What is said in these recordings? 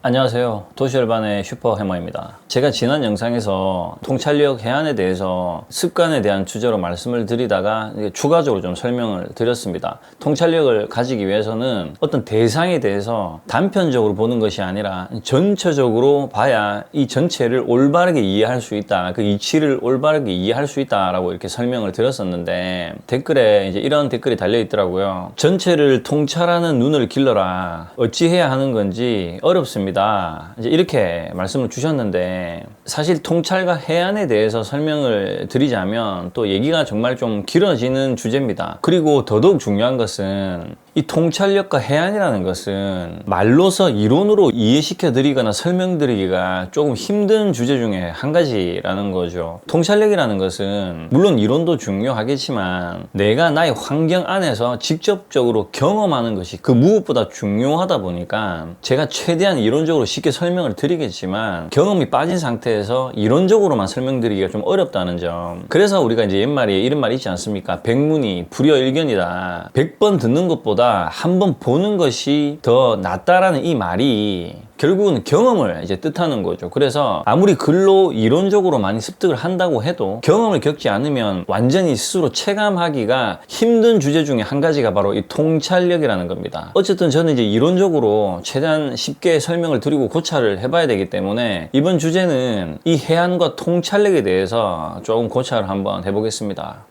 안녕하세요. 도시열반의 슈퍼해머입니다. 제가 지난 영상에서 통찰력 해안에 대해서 습관에 대한 주제로 말씀을 드리다가 추가적으로 좀 설명을 드렸습니다. 통찰력을 가지기 위해서는 어떤 대상에 대해서 단편적으로 보는 것이 아니라 전체적으로 봐야 이 전체를 올바르게 이해할 수 있다. 그 이치를 올바르게 이해할 수 있다라고 이렇게 설명을 드렸었는데 댓글에 이제 이런 댓글이 달려 있더라고요. 전체를 통찰하는 눈을 길러라. 어찌해야 하는 건지 어렵습니다. 이제 이렇게 말씀을 주셨는데, 사실 통찰과 해안에 대해서 설명을 드리자면 또 얘기가 정말 좀 길어지는 주제입니다. 그리고 더더욱 중요한 것은 이 통찰력과 해안이라는 것은 말로서 이론으로 이해시켜 드리거나 설명드리기가 조금 힘든 주제 중에 한 가지라는 거죠. 통찰력이라는 것은 물론 이론도 중요하겠지만 내가 나의 환경 안에서 직접적으로 경험하는 것이 그 무엇보다 중요하다 보니까 제가 최대한 이론적으로 쉽게 설명을 드리겠지만 경험이 빠진 상태에서 이론적으로만 설명드리기가 좀 어렵다는 점. 그래서 우리가 이제 옛말에 이런 말이 있지 않습니까? 백문이 불여일견이다. 100번 듣는 것보다 한 번 보는 것이 더 낫다라는 이 말이 결국은 경험을 이제 뜻하는 거죠. 그래서 아무리 글로 이론적으로 많이 습득을 한다고 해도 경험을 겪지 않으면 완전히 스스로 체감하기가 힘든 주제 중에 한 가지가 바로 이 통찰력이라는 겁니다. 어쨌든 저는 이제 이론적으로 최대한 쉽게 설명을 드리고 고찰을 해봐야 되기 때문에 이번 주제는 이 해안과 통찰력에 대해서 조금 고찰을 한번 해보겠습니다.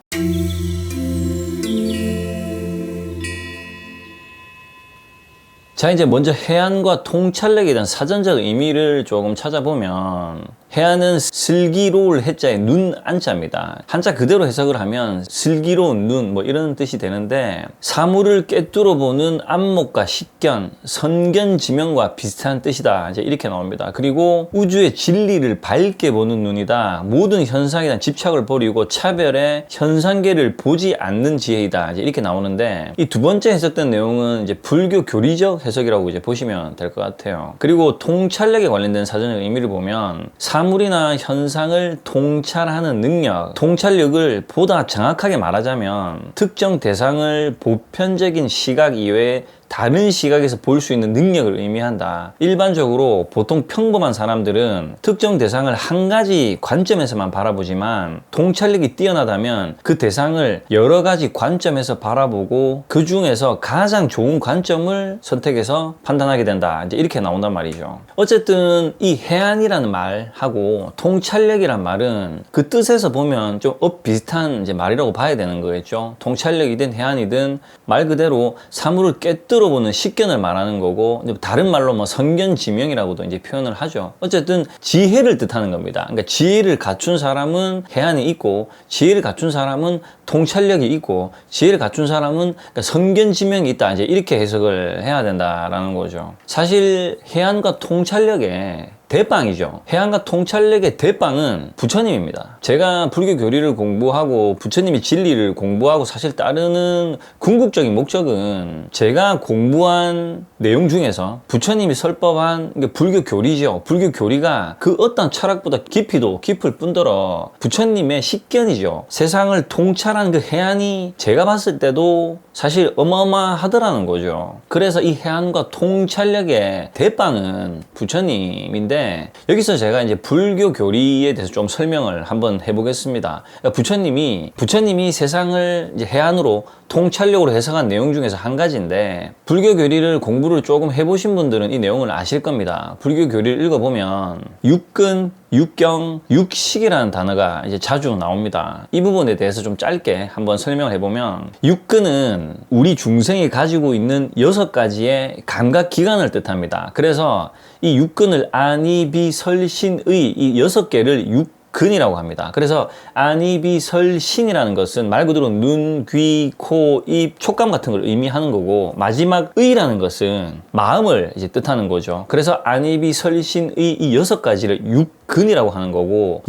자, 이제 먼저 해안과 통찰력에 대한 사전적 의미를 조금 찾아보면 해안은 슬기로울 해자의 눈 안자입니다. 한자 그대로 해석을 하면 슬기로운 눈 뭐 이런 뜻이 되는데 사물을 꿰뚫어 보는 안목과 식견, 선견지명과 비슷한 뜻이다. 이제 이렇게 나옵니다. 그리고 우주의 진리를 밝게 보는 눈이다. 모든 현상에 대한 집착을 버리고 차별의 현상계를 보지 않는 지혜이다. 이제 이렇게 나오는데 이 두 번째 해석된 내용은 이제 불교 교리적 해석이라고 이제 보시면 될 것 같아요. 그리고 통찰력에 관련된 사전적 의미를 보면 사물이나 현상을 통찰하는 능력, 통찰력을 보다 정확하게 말하자면 특정 대상을 보편적인 시각 이외에 다른 시각에서 볼 수 있는 능력을 의미한다. 일반적으로 보통 평범한 사람들은 특정 대상을 한 가지 관점에서만 바라보지만 통찰력이 뛰어나다면 그 대상을 여러 가지 관점에서 바라보고 그 중에서 가장 좋은 관점을 선택해서 판단하게 된다. 이제 이렇게 나온단 말이죠. 어쨌든 이 해안이라는 말하고 통찰력이란 말은 그 뜻에서 보면 좀 비슷한 이제 말이라고 봐야 되는 거겠죠. 통찰력이든 해안이든 말 그대로 사물을 꿰뚫어보는 식견을 말하는 거고, 다른 말로 뭐 선견지명이라고도 이제 표현을 하죠. 어쨌든 지혜를 뜻하는 겁니다. 그러니까 지혜를 갖춘 사람은 해안이 있고, 지혜를 갖춘 사람은 통찰력이 있고, 지혜를 갖춘 사람은 그러니까 선견지명이 있다. 이제 이렇게 해석을 해야 된다라는 거죠. 사실 해안과 통찰력에 대빵이죠. 해안과 통찰력의 대빵은 부처님입니다. 제가 불교 교리를 공부하고 부처님의 진리를 공부하고 사실 따르는 궁극적인 목적은 제가 공부한 내용 중에서 부처님이 설법한 불교 교리죠. 불교 교리가 그 어떤 철학보다 깊이도 깊을 뿐더러 부처님의 식견이죠. 세상을 통찰한 그 해안이 제가 봤을 때도 사실 어마어마하더라는 거죠. 그래서 이 해안과 통찰력의 대빵은 부처님인데, 여기서 제가 이제 불교 교리에 대해서 좀 설명을 한번 해보겠습니다. 부처님이 세상을 이제 해안으로 통찰력으로 해석한 내용 중에서 한 가지인데, 불교 교리를 공부를 조금 해보신 분들은 이 내용을 아실 겁니다. 불교 교리를 읽어보면 육근, 육경, 육식이라는 단어가 이제 자주 나옵니다. 이 부분에 대해서 좀 짧게 한번 설명을 해보면, 육근은 우리 중생이 가지고 있는 6가지의 감각 기관을 뜻합니다. 그래서 이 육근을 안이비설신의 이 6개를 근이라고 합니다. 그래서 안이비설신이라는 것은 말 그대로 눈, 귀, 코, 입, 촉감 같은 걸 의미하는 거고, 마지막 의라는 것은 마음을 이제 뜻하는 거죠. 그래서 안이비설신의 이 6가지를 육근이라고 하는 거고,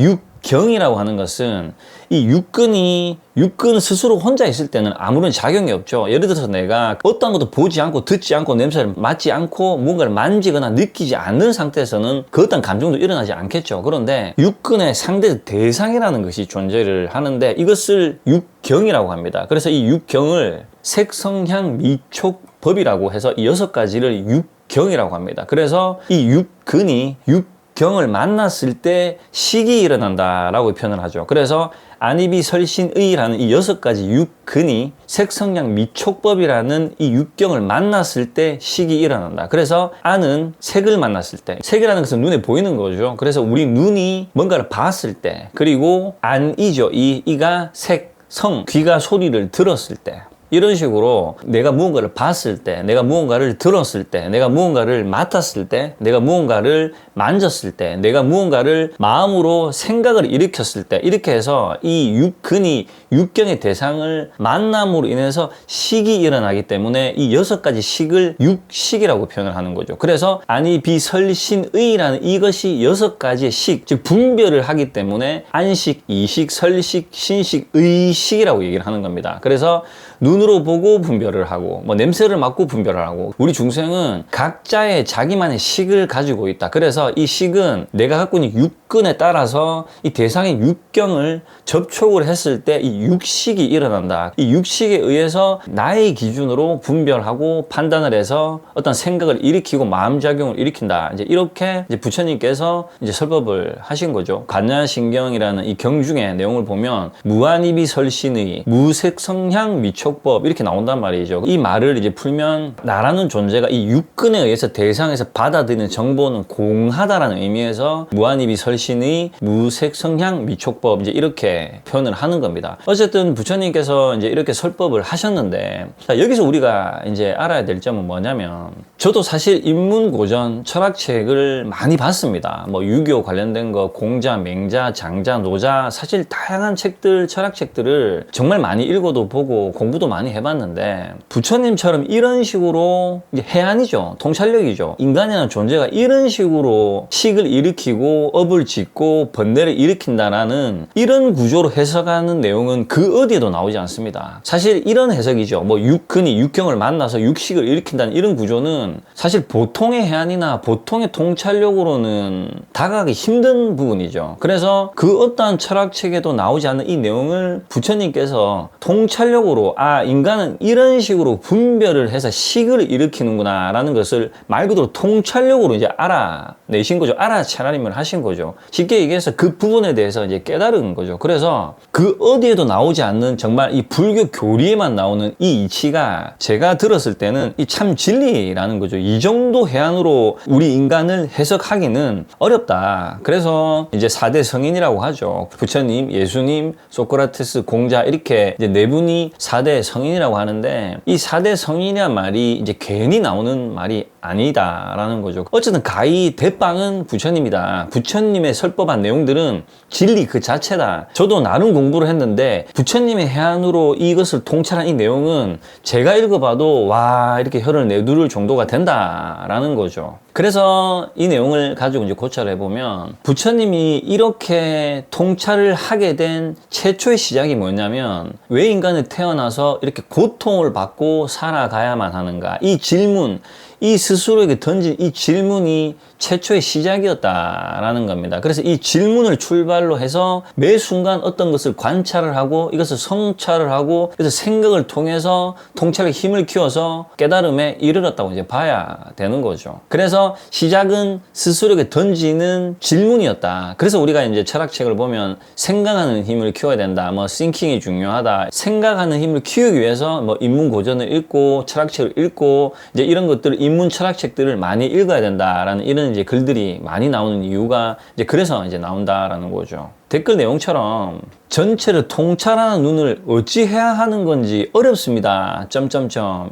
경이라고 하는 것은 이 육근 스스로 혼자 있을 때는 아무런 작용이 없죠. 예를 들어서 내가 어떤 것도 보지 않고 듣지 않고 냄새를 맡지 않고 뭔가를 만지거나 느끼지 않는 상태에서는 그 어떤 감정도 일어나지 않겠죠. 그런데 육근의 상대 대상이라는 것이 존재를 하는데 이것을 육경이라고 합니다. 그래서 이 육경을 색성향 미촉법이라고 해서 이 6가지를 육경이라고 합니다. 그래서 이 육근이 육경을 만났을 때 식이 일어난다라고 표현을 하죠. 그래서 안이비설신의라는 이 6가지 육근이 색성량 미촉법이라는 이 육경을 만났을 때 식이 일어난다. 그래서 안은 색을 만났을 때, 색이라는 것은 눈에 보이는 거죠. 그래서 우리 눈이 뭔가를 봤을 때, 그리고 안이죠. 이가 색, 성, 귀가 소리를 들었을 때, 이런 식으로 내가 무언가를 봤을 때, 내가 무언가를 들었을 때, 내가 무언가를 맡았을 때, 내가 무언가를 만졌을 때, 내가 무언가를 마음으로 생각을 일으켰을 때, 이렇게 해서 이 육근이 육경의 대상을 만남으로 인해서 식이 일어나기 때문에 이 6가지 식을 육식이라고 표현을 하는 거죠. 그래서 안이비설신의라는 이것이 6가지의 식, 즉 분별을 하기 때문에 안식, 이식, 설식, 신식, 의식이라고 얘기를 하는 겁니다. 그래서 눈으로 보고 분별을 하고, 뭐 냄새를 맡고 분별을 하고, 우리 중생은 각자의 자기만의 식을 가지고 있다. 그래서 이 식은 내가 갖고 있는 육근에 따라서 이 대상의 육경을 접촉을 했을 때 이 육식이 일어난다. 이 육식에 의해서 나의 기준으로 분별하고 판단을 해서 어떤 생각을 일으키고 마음작용을 일으킨다. 이제 이렇게 이제 부처님께서 이제 설법을 하신 거죠. 관야신경이라는 이 경 중에 내용을 보면 무안이비설신의, 무색성향 미촉법 이렇게 나온단 말이죠. 이 말을 이제 풀면 나라는 존재가 이 육근에 의해서 대상에서 받아들이는 정보는 공하다라는 의미에서 무안이비설신의, 무색성향 미촉법 이제 이렇게 표현을 하는 겁니다. 어쨌든 부처님께서 이제 이렇게 설법을 하셨는데, 자, 여기서 우리가 이제 알아야 될 점은 뭐냐면, 저도 사실 인문고전 철학책을 많이 봤습니다. 뭐 유교 관련된 거, 공자, 맹자, 장자, 노자, 사실 다양한 책들, 철학책들을 정말 많이 읽어도 보고 공부도 많이 해봤는데, 부처님처럼 이런 식으로 이제 해안이죠. 통찰력이죠. 인간이라는 존재가 이런 식으로 식을 일으키고 업을 짓고 번뇌를 일으킨다라는 이런 구조로 해석하는 내용은 그 어디에도 나오지 않습니다. 사실 이런 해석이죠. 뭐 육근이 육경을 만나서 육식을 일으킨다는 이런 구조는 사실 보통의 해안이나 보통의 통찰력으로는 다가가기 힘든 부분이죠. 그래서 그 어떠한 철학책에도 나오지 않는 이 내용을 부처님께서 통찰력으로 인간은 이런 식으로 분별을 해서 식을 일으키는구나 라는 것을 말 그대로 통찰력으로 이제 알아내신 거죠. 알아차림을 하신 거죠. 쉽게 얘기해서 그 부분에 대해서 이제 깨달은 거죠. 그래서 그 어디에도 나오지 않는 정말 이 불교 교리에만 나오는 이 이치가 제가 들었을 때는 이 참 진리라는 거죠. 이 정도 해안으로 우리 인간을 해석하기는 어렵다. 그래서 이제 4대 성인이라고 하죠. 부처님, 예수님, 소크라테스, 공자 이렇게 이제 네 분이 4대 성인이라고 하는데, 이 4대 성인이란 말이 이제 괜히 나오는 말이 아니다라는 거죠. 어쨌든 가히 대빵은 부처님이다. 부처님의 설법한 내용들은 진리 그 자체다. 저도 나름 공부를 했는데 부처님의 해안으로 이것을 통찰한 이 내용은 제가 읽어봐도 와 이렇게 혀를 내두를 정도가 된다라는 거죠. 그래서 이 내용을 가지고 이제 고찰을 해보면 부처님이 이렇게 통찰을 하게 된 최초의 시작이 뭐냐면, 왜 인간은 태어나서 이렇게 고통을 받고 살아가야만 하는가, 이 질문, 이 스스로에게 던진 이 질문이 최초의 시작이었다라는 겁니다. 그래서 이 질문을 출발로 해서 매 순간 어떤 것을 관찰을 하고 이것을 성찰을 하고, 그래서 생각을 통해서 통찰의 힘을 키워서 깨달음에 이르렀다고 이제 봐야 되는 거죠. 그래서 시작은 스스로에게 던지는 질문이었다. 그래서 우리가 이제 철학책을 보면 생각하는 힘을 키워야 된다, 뭐 싱킹이 중요하다, 생각하는 힘을 키우기 위해서 뭐 인문고전을 읽고 철학책을 읽고 이제 이런 것들을 인문 철학책들을 많이 읽어야 된다라는 이런 이제 글들이 많이 나오는 이유가 이제 그래서 이제 나온다라는 거죠. 댓글 내용처럼 전체를 통찰하는 눈을 어찌 해야 하는 건지 어렵습니다.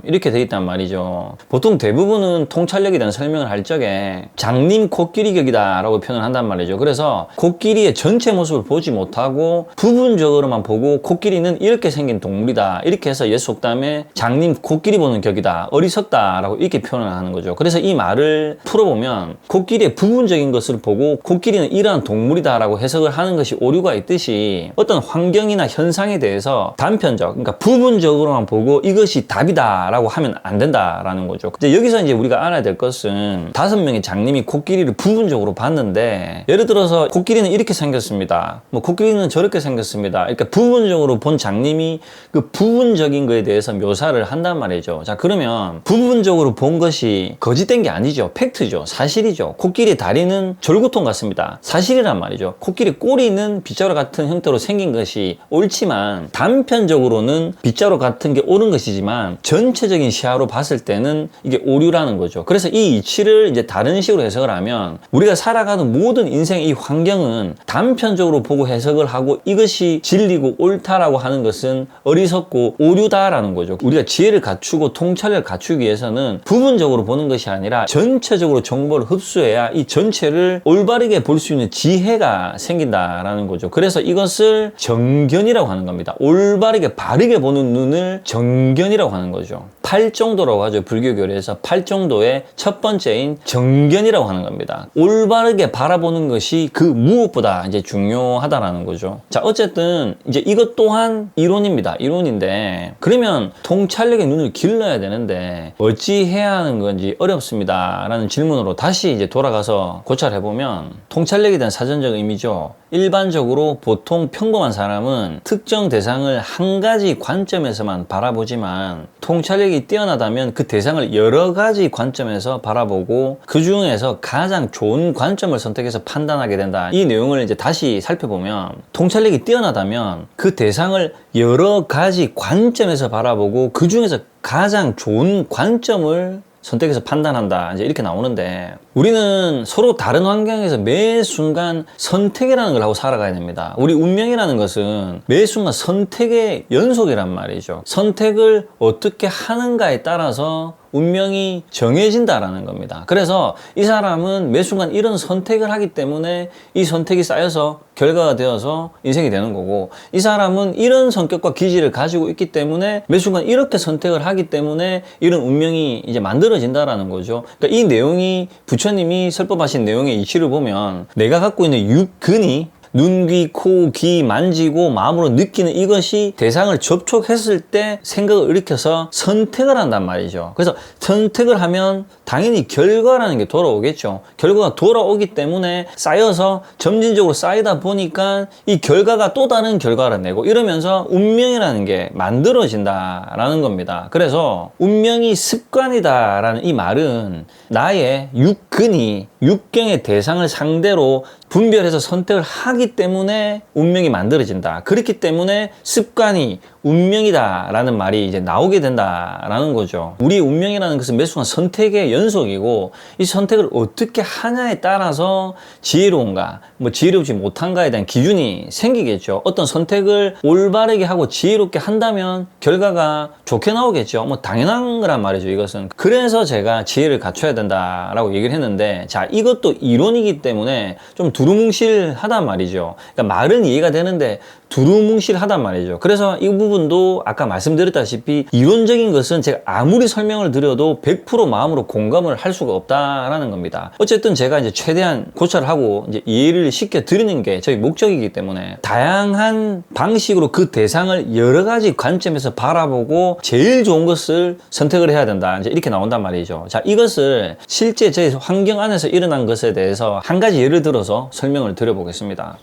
이렇게 돼 있단 말이죠. 보통 대부분은 통찰력에 대한 설명을 할 적에 장님 코끼리격이다 라고 표현을 한단 말이죠. 그래서 코끼리의 전체 모습을 보지 못하고 부분적으로만 보고 코끼리는 이렇게 생긴 동물이다, 이렇게 해서 옛 속담에 장님 코끼리 보는 격이다, 어리석다 라고 이렇게 표현을 하는 거죠. 그래서 이 말을 풀어보면 코끼리의 부분적인 것을 보고 코끼리는 이러한 동물이다 라고 해석을 하는 것이 것이 오류가 있듯이 어떤 환경이나 현상에 대해서 단편적, 그러니까 부분적으로만 보고 이것이 답이다라고 하면 안 된다라는 거죠. 이제 여기서 이제 우리가 알아야 될 것은 5명의 장님이 코끼리를 부분적으로 봤는데, 예를 들어서 코끼리는 이렇게 생겼습니다. 뭐 코끼리는 저렇게 생겼습니다. 그러니까 부분적으로 본 장님이 그 부분적인 거에 대해서 묘사를 한단 말이죠. 자, 그러면 부분적으로 본 것이 거짓된 게 아니죠. 팩트죠. 사실이죠. 코끼리의 다리는 졸구통 같습니다. 사실이란 말이죠. 코끼리 꼬리는 빗자루 같은 형태로 생긴 것이 옳지만 단편적으로는 빗자루 같은 게 옳은 것이지만 전체적인 시야로 봤을 때는 이게 오류라는 거죠. 그래서 이 이치를 이제 다른 식으로 해석을 하면, 우리가 살아가는 모든 인생의 이 환경은 단편적으로 보고 해석을 하고 이것이 진리고 옳다라고 하는 것은 어리석고 오류다라는 거죠. 우리가 지혜를 갖추고 통찰력을 갖추기 위해서는 부분적으로 보는 것이 아니라 전체적으로 정보를 흡수해야 이 전체를 올바르게 볼 수 있는 지혜가 생긴다라는 거죠. 그래서 이것을 정견이라고 하는 겁니다. 올바르게 바르게 보는 눈을 정견이라고 하는 거죠. 팔정도라고 하죠. 불교교리에서 팔정도의 첫 번째인 정견이라고 하는 겁니다. 올바르게 바라보는 것이 그 무엇보다 이제 중요하다라는 거죠. 자, 어쨌든 이제 이것 또한 이론입니다. 이론인데, 그러면 통찰력의 눈을 길러야 되는데 어찌 해야 하는 건지 어렵습니다 라는 질문으로 다시 이제 돌아가서 고찰을 해보면, 통찰력에 대한 사전적 의미죠. 일반적으로 보통 평범한 사람은 특정 대상을 한 가지 관점에서만 바라보지만, 통찰력이 뛰어나다면 그 대상을 여러 가지 관점에서 바라보고 그 중에서 가장 좋은 관점을 선택해서 판단하게 된다. 이 내용을 이제 다시 살펴보면, 통찰력이 뛰어나다면 그 대상을 여러 가지 관점에서 바라보고 그 중에서 가장 좋은 관점을 선택해서 판단한다. 이제 이렇게 나오는데, 우리는 서로 다른 환경에서 매 순간 선택이라는 걸 하고 살아가야 됩니다. 우리 운명이라는 것은 매 순간 선택의 연속이란 말이죠. 선택을 어떻게 하는가에 따라서 운명이 정해진다라는 겁니다. 그래서 이 사람은 매 순간 이런 선택을 하기 때문에 이 선택이 쌓여서 결과가 되어서 인생이 되는 거고, 이 사람은 이런 성격과 기질을 가지고 있기 때문에 매 순간 이렇게 선택을 하기 때문에 이런 운명이 이제 만들어진다라는 거죠. 그러니까 이 내용이 부처님이 설법하신 내용의 이치를 보면, 내가 갖고 있는 육근이 눈, 귀, 코, 귀 만지고 마음으로 느끼는 이것이 대상을 접촉했을 때 생각을 일으켜서 선택을 한단 말이죠. 그래서 선택을 하면 당연히 결과라는 게 돌아오겠죠. 결과가 돌아오기 때문에 쌓여서 점진적으로 쌓이다 보니까 이 결과가 또 다른 결과를 내고 이러면서 운명이라는 게 만들어진다라는 겁니다. 그래서 운명이 습관이다라는 이 말은 나의 육근이 육경의 대상을 상대로 분별해서 선택을 하기 때문에 운명이 만들어진다. 그렇기 때문에 습관이 운명이다 라는 말이 이제 나오게 된다라는 거죠. 우리의 운명이라는 것은 매 순간 선택의 연속이고, 이 선택을 어떻게 하냐에 따라서 지혜로운가, 뭐 지혜롭지 못한가에 대한 기준이 생기겠죠. 어떤 선택을 올바르게 하고 지혜롭게 한다면 결과가 좋게 나오겠죠. 뭐 당연한 거란 말이죠, 이것은. 그래서 제가 지혜를 갖춰야 된다라고 얘기를 했는데, 자, 이것도 이론이기 때문에 좀 두루뭉실하단 말이죠. 그러니까 말은 이해가 되는데 두루뭉실하단 말이죠. 그래서 이 부분도 아까 말씀드렸다시피 이론적인 것은 제가 아무리 설명을 드려도 100% 마음으로 공감을 할 수가 없다라는 겁니다. 어쨌든 제가 이제 최대한 고찰을 하고 이제 이해를 시켜 드리는 게 저희 목적이기 때문에, 다양한 방식으로 그 대상을 여러 가지 관점에서 바라보고 제일 좋은 것을 선택을 해야 된다. 이제 이렇게 나온단 말이죠. 자, 이것을 실제 저희 환경 안에서 일어난 것에 대해서 한 가지 예를 들어서 설명을 드려보겠습니다.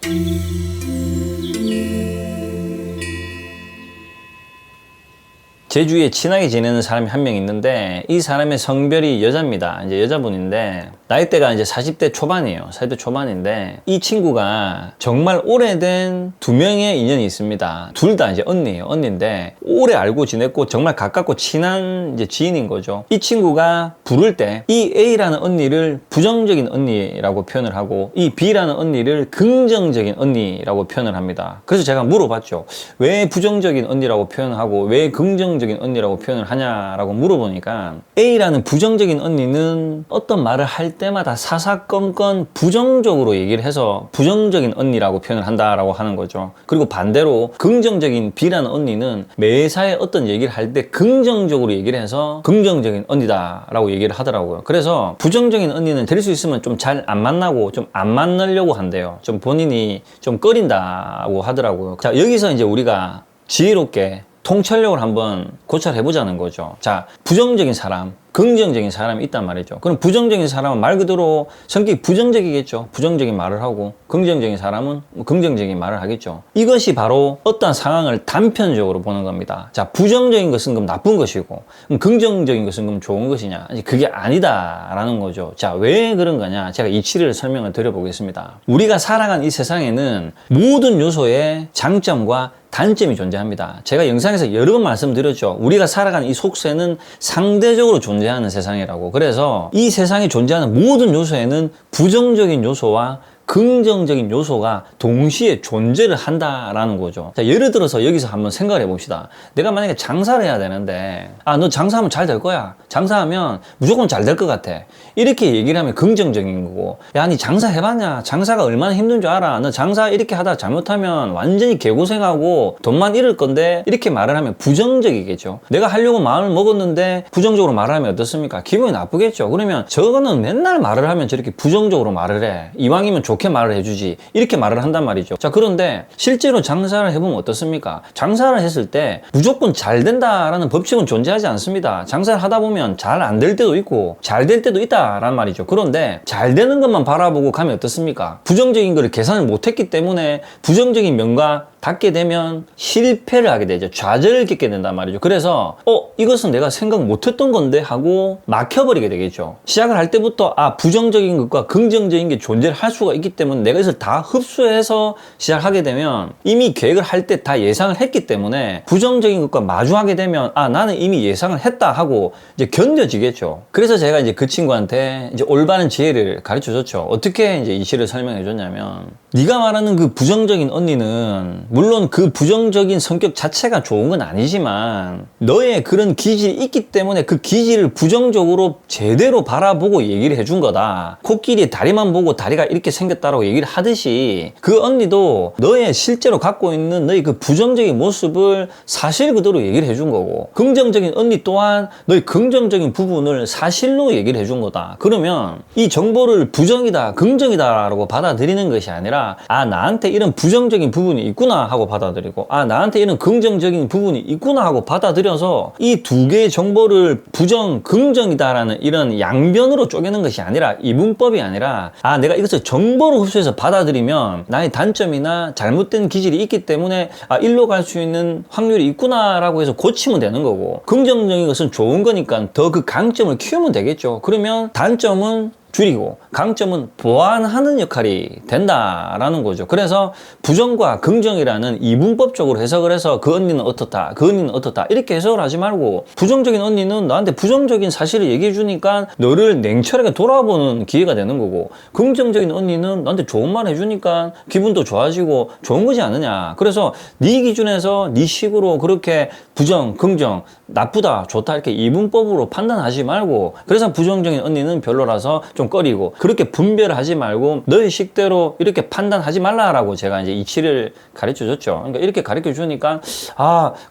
제 주위에 친하게 지내는 사람이 한 명 있는데, 이 사람의 성별이 여자입니다. 이제 여자분인데 나이대가 이제 40대 초반이에요. 40대 초반인데 이 친구가 정말 오래된 두 명의 인연이 있습니다. 둘 다 이제 언니예요. 언니인데 오래 알고 지냈고 정말 가깝고 친한 이제 지인인 거죠. 이 친구가 부를 때 이 A라는 언니를 부정적인 언니라고 표현을 하고 이 B라는 언니를 긍정적인 언니라고 표현을 합니다. 그래서 제가 물어봤죠. 왜 부정적인 언니라고 표현하고 왜 긍정적인 부정적인 언니라고 표현을 하냐라고 물어보니까 A라는 부정적인 언니는 어떤 말을 할 때마다 사사건건 부정적으로 얘기를 해서 부정적인 언니라고 표현을 한다라고 하는 거죠. 그리고 반대로 긍정적인 B라는 언니는 매사에 어떤 얘기를 할 때 긍정적으로 얘기를 해서 긍정적인 언니다라고 얘기를 하더라고요. 그래서 부정적인 언니는 될 수 있으면 좀 잘 안 만나고 좀 안 만나려고 한대요. 좀 본인이 좀 꺼린다고 하더라고요. 자, 여기서 이제 우리가 지혜롭게 통찰력을 한번 고찰해 보자는 거죠. 자, 부정적인 사람, 긍정적인 사람이 있단 말이죠. 그럼 부정적인 사람은 말 그대로 성격이 부정적이겠죠. 부정적인 말을 하고, 긍정적인 사람은 긍정적인 말을 하겠죠. 이것이 바로 어떠한 상황을 단편적으로 보는 겁니다. 자, 부정적인 것은 그럼 나쁜 것이고, 그럼 긍정적인 것은 그럼 좋은 것이냐? 그게 아니다라는 거죠. 자, 왜 그런 거냐? 제가 이치를 설명을 드려보겠습니다. 우리가 살아가는 이 세상에는 모든 요소의 장점과 단점이 존재합니다. 제가 영상에서 여러 번 말씀드렸죠. 우리가 살아가는 이 속세는 상대적으로 존재하는 세상이라고. 그래서 이 세상에 존재하는 모든 요소에는 부정적인 요소와 긍정적인 요소가 동시에 존재를 한다라는 거죠. 자, 예를 들어서 여기서 한번 생각을 해봅시다. 내가 만약에 장사를 해야 되는데, 아, 너 장사하면 잘 될 거야. 장사하면 무조건 잘 될 것 같아. 이렇게 얘기를 하면 긍정적인 거고, 야, 니 장사 해봤냐? 장사가 얼마나 힘든 줄 알아? 너 장사 이렇게 하다가 잘못하면 완전히 개고생하고 돈만 잃을 건데, 이렇게 말을 하면 부정적이겠죠. 내가 하려고 마음을 먹었는데 부정적으로 말을 하면 어떻습니까? 기분이 나쁘겠죠. 그러면 저거는 맨날 말을 하면 저렇게 부정적으로 말을 해. 이왕이면 좋게 말을 해주지, 이렇게 말을 한단 말이죠. 자, 그런데 실제로 장사를 해보면 어떻습니까? 장사를 했을 때 무조건 잘 된다라는 법칙은 존재하지 않습니다. 장사를 하다 보면 잘 안 될 때도 있고 잘 될 때도 있다라는 말이죠. 그런데 잘 되는 것만 바라보고 가면 어떻습니까? 부정적인 거를 계산을 못했기 때문에 부정적인 면과 닿게 되면 실패를 하게 되죠. 좌절을 겪게 된단 말이죠. 그래서 이것은 내가 생각 못했던 건데 하고 막혀버리게 되겠죠. 시작을 할 때부터 부정적인 것과 긍정적인 게 존재를 할 수가 있기 때문에 내가 이것을 다 흡수해서 시작하게 되면 이미 계획을 할 때 다 예상을 했기 때문에 부정적인 것과 마주하게 되면 나는 이미 예상을 했다 하고 이제 견뎌지겠죠. 그래서 제가 이제 그 친구한테 이제 올바른 지혜를 가르쳐 줬죠. 어떻게 이제 이치를 설명해 줬냐면, 네가 말하는 그 부정적인 언니는 물론 그 부정적인 성격 자체가 좋은 건 아니지만 너의 그런 기질이 있기 때문에 그 기질을 부정적으로 제대로 바라보고 얘기를 해준 거다. 코끼리 다리만 보고 다리가 이렇게 생겼다라고 얘기를 하듯이 그 언니도 너의 실제로 갖고 있는 너의 그 부정적인 모습을 사실 그대로 얘기를 해준 거고, 긍정적인 언니 또한 너의 긍정적인 부분을 사실로 얘기를 해준 거다. 그러면 이 정보를 부정이다 긍정이다 라고 받아들이는 것이 아니라 나한테 이런 부정적인 부분이 있구나 하고 받아들이고, 나한테 이런 긍정적인 부분이 있구나 하고 받아들여서 이 두 개의 정보를 부정, 긍정이다라는 이런 양변으로 쪼개는 것이 아니라, 이분법이 아니라 내가 이것을 정보로 흡수해서 받아들이면 나의 단점이나 잘못된 기질이 있기 때문에 일로 갈 수 있는 확률이 있구나 라고 해서 고치면 되는 거고, 긍정적인 것은 좋은 거니까 더 그 강점을 키우면 되겠죠. 그러면 단점은 줄이고 강점은 보완하는 역할이 된다라는 거죠. 그래서 부정과 긍정이라는 이분법적으로 해석을 해서 그 언니는 어떻다, 그 언니는 어떻다 이렇게 해석을 하지 말고, 부정적인 언니는 나한테 부정적인 사실을 얘기해 주니까 너를 냉철하게 돌아보는 기회가 되는 거고, 긍정적인 언니는 나한테 좋은 말 해주니까 기분도 좋아지고 좋은 거지 않느냐. 그래서 네 기준에서 네 식으로 그렇게 부정, 긍정, 나쁘다, 좋다 이렇게 이분법으로 판단하지 말고, 그래서 부정적인 언니는 별로라서 좀 꺼리고, 그렇게 분별을 하지 말고 너의 식대로 이렇게 판단하지 말라라고 제가 이제 이치를 가르쳐 줬죠. 그러니까 이렇게 가르쳐 주니까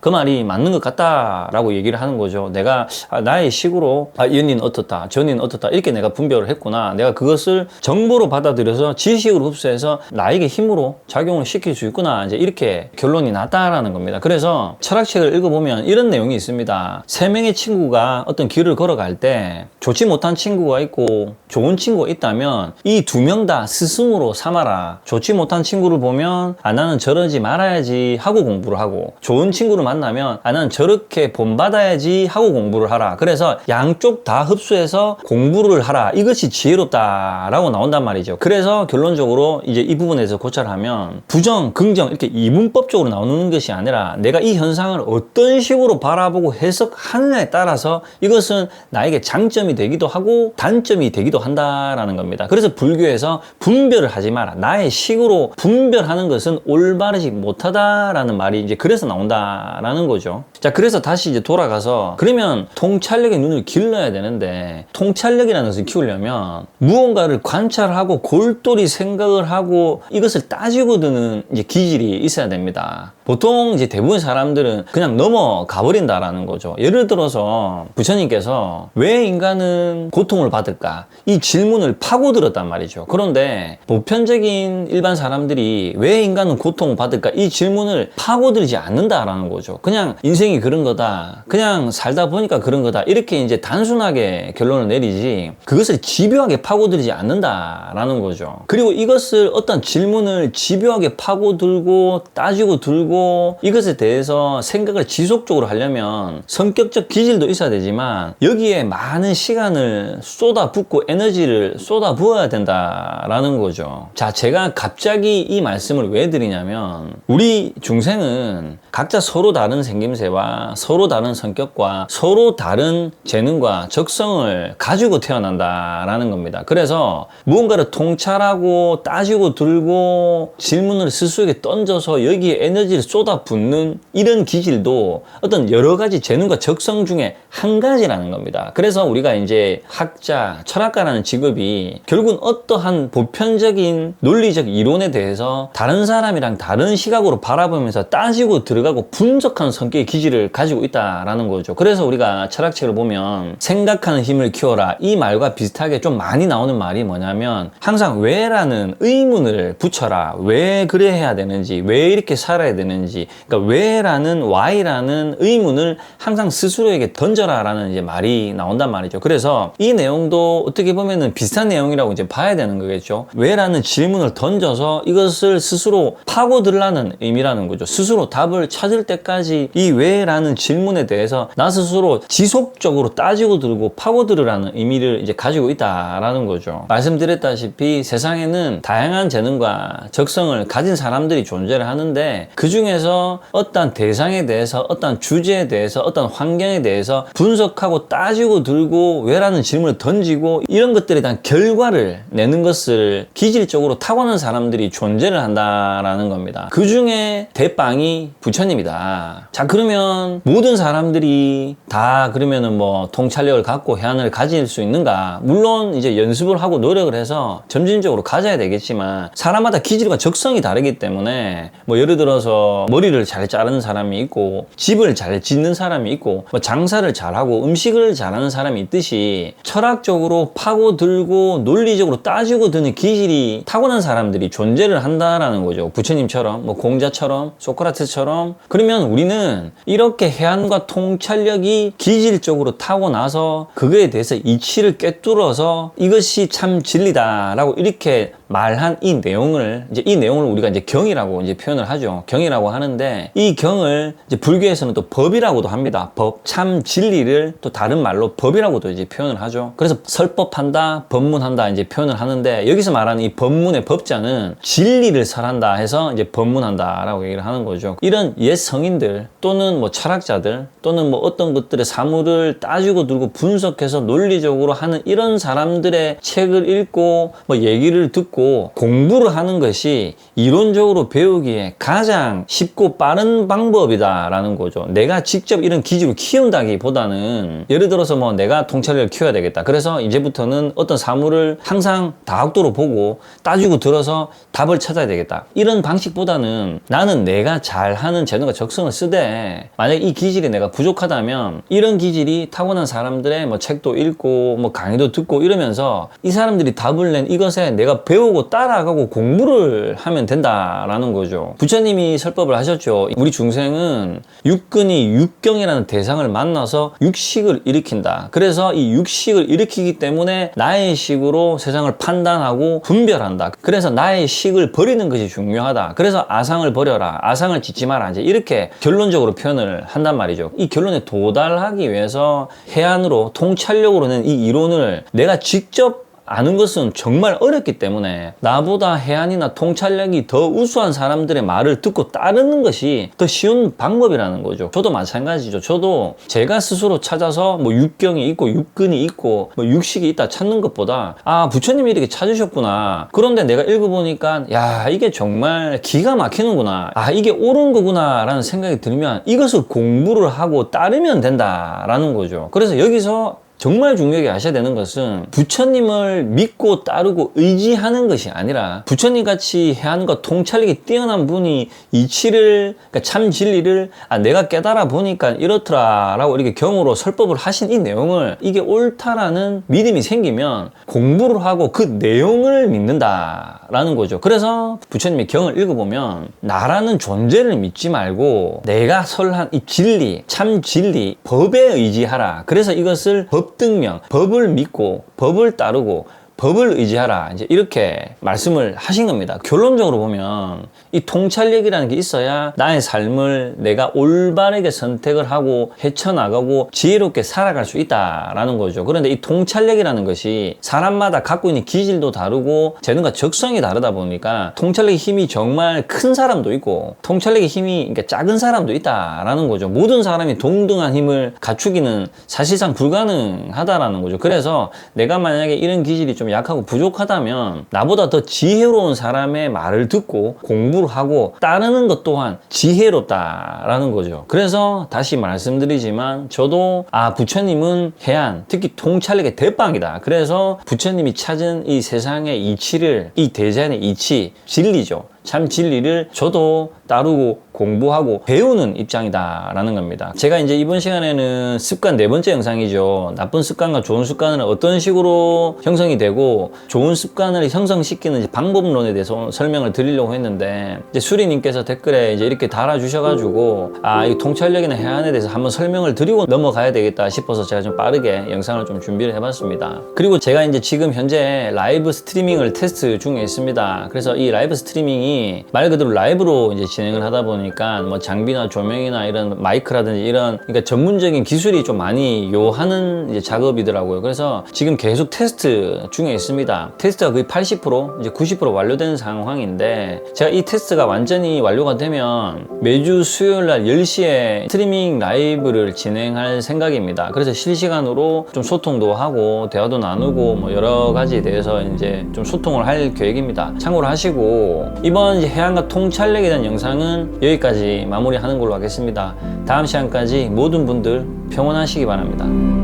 그 말이 맞는 것 같다라고 얘기를 하는 거죠. 내가 나의 식으로 이 언니는 어떻다, 저 언니는 어떻다 이렇게 내가 분별을 했구나. 내가 그것을 정보로 받아들여서 지식으로 흡수해서 나에게 힘으로 작용을 시킬 수 있구나. 이제 이렇게 결론이 났다라는 겁니다. 그래서 철학책을 읽어보면 이런 내용이 있습니다. 3명의 친구가 어떤 길을 걸어갈 때 좋지 못한 친구가 있고 좋은 친구가 있다면 이 2명 다 스승으로 삼아라. 좋지 못한 친구를 보면 나는 저러지 말아야지 하고 공부를 하고, 좋은 친구를 만나면 나는 저렇게 본받아야지 하고 공부를 하라. 그래서 양쪽 다 흡수해서 공부를 하라. 이것이 지혜롭다라고 나온단 말이죠. 그래서 결론적으로 이제 이 부분에서 고찰하면 부정, 긍정 이렇게 이분법적으로 나오는 것이 아니라 내가 이 현상을 어떤 식으로 바라보고 해석하느냐에 따라서 이것은 나에게 장점이 장점이 되기도 하고 단점이 되기도 한다라는 겁니다. 그래서 불교에서 분별을 하지 마라. 나의 식으로 분별하는 것은 올바르지 못하다라는 말이 이제 그래서 나온다라는 거죠. 자, 그래서 다시 이제 돌아가서 그러면 통찰력의 눈을 길러야 되는데 통찰력이라는 것을 키우려면 무언가를 관찰하고 골똘히 생각을 하고 이것을 따지고 드는 이제 기질이 있어야 됩니다. 보통 이제 대부분 사람들은 그냥 넘어가 버린다라는 거죠. 예를 들어서 부처님께서 왜 인간은 고통을 받을까? 이 질문을 파고들었단 말이죠. 그런데 보편적인 일반 사람들이 왜 인간은 고통을 받을까? 이 질문을 파고들지 않는다라는 거죠. 그냥 인생이 그런 거다. 그냥 살다 보니까 그런 거다. 이렇게 이제 단순하게 결론을 내리지 그것을 집요하게 파고들지 않는다라는 거죠. 그리고 이것을 어떤 질문을 집요하게 파고들고 따지고 들고 이것에 대해서 생각을 지속적으로 하려면 성격적 기질도 있어야 되지만 여기에 많은 시간을 쏟아붓고 에너지를 쏟아부어야 된다라는 거죠. 자, 제가 갑자기 이 말씀을 왜 드리냐면 우리 중생은 각자 서로 다른 생김새와 서로 다른 성격과 서로 다른 재능과 적성을 가지고 태어난다라는 겁니다. 그래서 무언가를 통찰하고 따지고 들고 질문을 스스로에게 던져서 여기에 에너지를 쏟아붓는 이런 기질도 어떤 여러 가지 재능과 적성 중에 한 가지라는 겁니다. 그래서 우리가 이제 학자, 철학가라는 직업이 결국은 어떠한 보편적인 논리적 이론에 대해서 다른 사람이랑 다른 시각으로 바라보면서 따지고 들어가고 분석하는 성격의 기질을 가지고 있다라는 거죠. 그래서 우리가 철학책을 보면 생각하는 힘을 키워라 이 말과 비슷하게 좀 많이 나오는 말이 뭐냐면 항상 왜라는 의문을 붙여라. 왜 그래 해야 되는지, 왜 이렇게 살아야 되는지, 그러니까 왜라는 why라는 의문을 항상 스스로에게 던져라라는 이제 말이 나온단 말이죠. 그래서 이 내용도 어떻게 보면은 비슷한 내용이라고 이제 봐야 되는 거겠죠. 왜라는 질문을 던져서 이것을 스스로 파고들라는 의미라는 거죠. 스스로 답을 찾을 때까지 이 왜라는 질문에 대해서 나 스스로 지속적으로 따지고 들고 파고들으라는 의미를 이제 가지고 있다라는 거죠. 말씀드렸다시피 세상에는 다양한 재능과 적성을 가진 사람들이 존재를 하는데 그 중에서 어떤 대상에 대해서 어떤 주제에 대해서 어떤 환경에 대해서 분석하고 따지고 들고 왜라는 질문을 던지고 이런 것들에 대한 결과를 내는 것을 기질적으로 타고난 사람들이 존재를 한다라는 겁니다. 그 중에 대빵이 부처님이다. 자, 그러면 모든 사람들이 다 그러면은 뭐 통찰력을 갖고 해안을 가질 수 있는가? 물론 이제 연습을 하고 노력을 해서 점진적으로 가져야 되겠지만 사람마다 기질과 적성이 다르기 때문에 뭐 예를 들어서 머리를 잘 자르는 사람이 있고 집을 잘 짓는 사람이 있고 뭐 장사를 잘하고 음식을 잘하는 사람이 있듯이 철학적으로 파고들고 논리적으로 따지고 드는 기질이 타고난 사람들이 존재를 한다라는 거죠. 부처님처럼 뭐 공자처럼 소크라테스처럼. 그러면 우리는 이렇게 해안과 통찰력이 기질적으로 타고나서 그거에 대해서 이치를 꿰뚫어서 이것이 참 진리다라고 이렇게 말한 이 내용을 우리가 이제 경이라고 이제 표현을 하죠. 경이라고 하는데 이 경을 이제 불교에서는 또 법이라고도 합니다. 법, 참 진리를 또 다른 말로 법이라고도 이제 표현을 하죠. 그래서 설법한다, 법문한다 이제 표현을 하는데 여기서 말하는 이 법문의 법자는 진리를 설한다 해서 이제 법문한다라고 얘기를 하는 거죠. 이런 옛 성인들 또는 뭐 철학자들 또는 뭐 어떤 것들의 사물을 따지고 들고 분석해서 논리적으로 하는 이런 사람들의 책을 읽고 뭐 얘기를 듣고 공부를 하는 것이 이론적으로 배우기에 가장 쉽고 빠른 방법이다라는 거죠. 내가 직접 이런 기질을 키운다기보다는 예를 들어서 뭐 내가 통찰력을 키워야 되겠다. 그래서 이제부터는 어떤 사물을 항상 다각도로 보고 따지고 들어서 답을 찾아야 되겠다. 이런 방식보다는 나는 내가 잘하는 재능과 적성을 쓰되 만약 이 기질이 내가 부족하다면 이런 기질이 타고난 사람들의 뭐 책도 읽고 뭐 강의도 듣고 이러면서 이 사람들이 답을 낸 이것에 내가 배우고 따라가고 공부를 하면 된다라는 거죠. 부처님이 설법을 하셨죠. 우리 중생은 육근이 육경이라는 대상을 만나서 육식을 일으킨다. 그래서 이 육식을 일으키기 때문에 나의 식으로 세상을 판단하고 분별한다. 그래서 나의 식을 버리는 것이 중요하다. 그래서 아상을 버려라. 아상을 짓지 마라. 이제 이렇게 결론적으로 표현을 한단 말이죠. 이 결론에 도달하기 위해서 해안으로 통찰력으로는 이 이론을 내가 직접 아는 것은 정말 어렵기 때문에 나보다 해안이나 통찰력이 더 우수한 사람들의 말을 듣고 따르는 것이 더 쉬운 방법이라는 거죠. 저도 마찬가지죠. 저도 제가 스스로 찾아서 뭐 육경이 있고 육근이 있고 뭐 육식이 있다 찾는 것보다 아, 부처님이 이렇게 찾으셨구나. 그런데 내가 읽어보니까 야, 이게 정말 기가 막히는구나. 아, 이게 옳은 거구나 라는 생각이 들면 이것을 공부를 하고 따르면 된다라는 거죠. 그래서 여기서 정말 중요하게 아셔야 되는 것은 부처님을 믿고 따르고 의지하는 것이 아니라 부처님 같이 해안과 통찰력이 뛰어난 분이 이치를, 그러니까 참 진리를 내가 깨달아 보니까 이렇더라 라고 이렇게 경으로 설법을 하신 이 내용을 이게 옳다라는 믿음이 생기면 공부를 하고 그 내용을 믿는다 라는 거죠. 그래서 부처님의 경을 읽어보면 나라는 존재를 믿지 말고 내가 설한 이 진리, 참 진리, 법에 의지하라. 그래서 이것을 법등명, 법을 믿고 법을 따르고 법을 의지하라. 이제 이렇게 말씀을 하신 겁니다. 결론적으로 보면 이 통찰력이라는 게 있어야 나의 삶을 내가 올바르게 선택을 하고 헤쳐나가고 지혜롭게 살아갈 수 있다라는 거죠. 그런데 이 통찰력이라는 것이 사람마다 갖고 있는 기질도 다르고 재능과 적성이 다르다 보니까 통찰력의 힘이 정말 큰 사람도 있고 통찰력의 힘이 그러니까 작은 사람도 있다라는 거죠. 모든 사람이 동등한 힘을 갖추기는 사실상 불가능하다라는 거죠. 그래서 내가 만약에 이런 기질이 좀 약하고 부족하다면 나보다 더 지혜로운 사람의 말을 듣고 공부를 하고 따르는 것 또한 지혜롭다라는 거죠. 그래서 다시 말씀드리지만 저도 부처님은 해안, 특히 통찰력의 대빵이다. 그래서 부처님이 찾은 이 세상의 이치를, 이 대자연의 이치, 진리죠. 참 진리를 저도 따르고 공부하고 배우는 입장이다 라는 겁니다. 제가 이제 이번 시간에는 습관 4번째 영상이죠. 나쁜 습관과 좋은 습관은 어떤 식으로 형성이 되고 좋은 습관을 형성시키는 방법론에 대해서 설명을 드리려고 했는데 이제 수리님께서 댓글에 이제 이렇게 달아주셔가지고 이 통찰력이나 해안에 대해서 한번 설명을 드리고 넘어가야 되겠다 싶어서 제가 좀 빠르게 영상을 좀 준비를 해봤습니다. 그리고 제가 이제 지금 현재 라이브 스트리밍을 테스트 중에 있습니다. 그래서 이 라이브 스트리밍이 말 그대로 라이브로 이제 진행을 하다 보니까 뭐 장비나 조명이나 이런 마이크라든지 이런 그러니까 전문적인 기술이 좀 많이 요하는 이제 작업이더라고요. 그래서 지금 계속 테스트 중에 있습니다. 테스트가 거의 80% 이제 90% 완료된 상황인데 제가 이 테스트가 완전히 완료가 되면 매주 수요일 날 10시에 스트리밍 라이브를 진행할 생각입니다. 그래서 실시간으로 좀 소통도 하고 대화도 나누고 뭐 여러 가지에 대해서 이제 좀 소통을 할 계획입니다. 참고를 하시고 이번 해안과 통찰력에 대한 영상은 여기까지 마무리하는 걸로 하겠습니다. 다음 시간까지 모든 분들 평온하시기 바랍니다.